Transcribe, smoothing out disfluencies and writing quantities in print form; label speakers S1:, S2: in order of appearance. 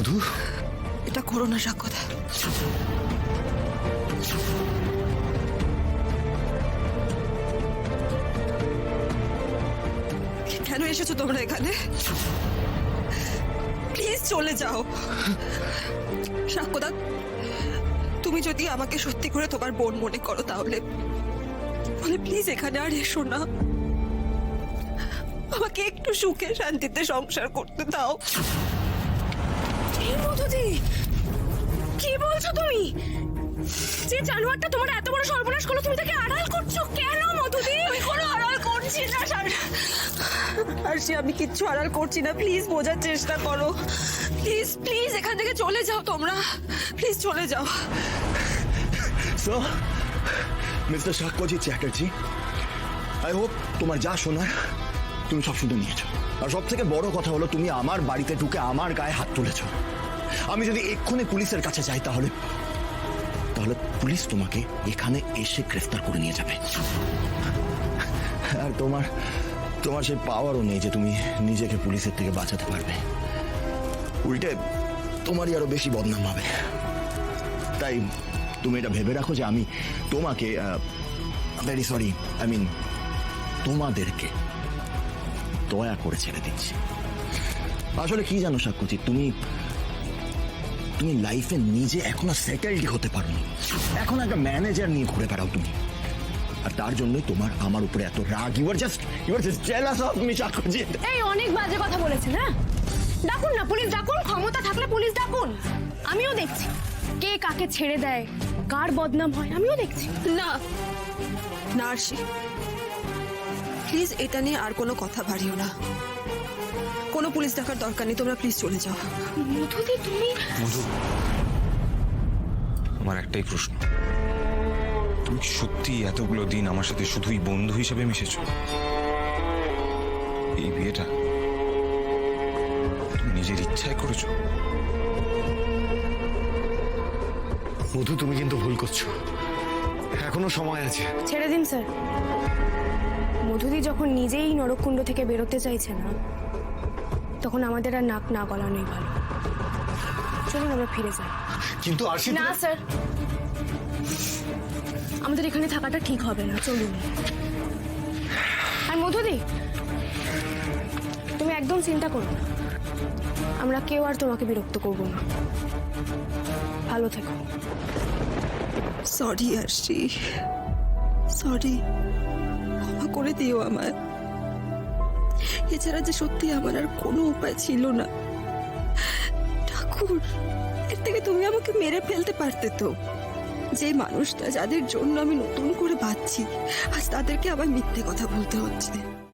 S1: মধু,
S2: এটা করো না সাক্ষ্যদা। কেন এসেছো তোমরা এখানে? প্লিজ চলে যাও। সাক্ষ্যদা, তুমি যদি আমাকে সত্যি করে তোমার বোন মনে করো তাহলে প্লিজ এখানে আর এসো না। আমাকে একটু সুখে শান্তিতে সংসার করতে দাও।
S3: মধুদি, কি বলছো তুমি? যে জানোয়ারটা তোমার এত বড় সর্বনাশ করলো, তুমি তাকে আড়াল করছো কেন মধুদি? আমি কোনো আড়াল করছি না।
S2: আরশি, আমি কিচ্ছু আড়াল করছি না, প্লিজ বোঝার চেষ্টা করো। প্লিজ প্লিজ এখান থেকে চলে যাও তোমরা, প্লিজ চলে যাও।
S1: Sir, mister Sakshyajit Chatterjee, I hope তোমার যা শোনার তুমি সব শুনে নিয়েছো। আর সব থেকে বড় কথা হলো তুমি আমার বাড়িতে ঢুকে আমার গায়ে হাত তুলেছো। আমি যদি এক্ষুনি পুলিশের কাছে যাই তাহলে পুলিশ তোমাকে এখানে এসে গ্রেফতার করে নিয়ে যাবে। আর তোমার সেই পাওয়ারও নেই যে তুমি নিজেকে পুলিশের থেকে বাঁচাতে পারবে। উল্টে তোমারই আরো বেশি বদনাম হবে। তাই তুমি এটা ভেবে রাখো যে আমি তোমাকে ভেরি সরি, তোমাদেরকে দয়া করে ছেড়ে দিচ্ছি। আসলে কি জানো সাক্ষ্যজিৎ, তুমি লাইফে নিজে এখনো সেটেলড হতে পারো না। এখন একটা ম্যানেজার নিয়ে ঘুরে বেড়াও তুমি, আর তার জন্যই তোমার আমার উপরে এত রাগ। You are just jealous of me Sakshyajit.
S3: এই অনেক বাজে কথা বলেছেন। হ্যাঁ, ডাকুন না পুলিশ, ডাকুন। ক্ষমতা থাকলে পুলিশ ডাকুন। আমিও দেখছি কে কাকে ছেড়ে দেয়, কার বদনাম হয়, আমিও দেখছি।
S2: না না আরশি, প্লিজ এটা নিয়ে আর কোনো কথা বাড়িও না। কোনো পুলিশ ডাকার দরকার নেই, তোমরা প্লিজ চলে যাও।
S3: মধুদি, তুমি
S4: মধু, আমার একটাই প্রশ্ন, তুমি কি সত্যি এতগুলো দিন আমার সাথে শুধুই বন্ধু হিসেবে মিশেছো? এই বিয়েটা তুমি নিজের ইচ্ছায় করেছো?
S1: মধু, তুমি কিন্তু ভুল করছো, এখনো সময় আছে।
S3: ছেড়ে দিন স্যার। মধুদি যখন নিজেই নরককুণ্ড থেকে বেরোতে চাইছে না, তখন আমাদের আর নাক না গলানোই ভালো। চলুন আমরা ফিরে যাই।
S1: কিন্তু আরশি,
S3: না স্যার, আমাদের এখানে থাকাটা ঠিক হবে না, চলুন। আর মধুদি, তুমি একদম চিন্তা করো না, আমরা কেউ আর তোমাকে বিরক্ত করব না। ভালো থেকো।
S2: সরি আরশি, সরি, ক্ষমা করে দিও আমায়। এছাড়া যে সত্যি আমার আর কোনো উপায় ছিল না। ঠাকুর, এর থেকে তুমি আমাকে মেরে ফেলতে পারতে তো। যে মানুষটা যাদের জন্য আমি নতুন করে বাঁচছি, আজ তাদেরকে আবার মিথ্যে কথা বলতে হচ্ছে।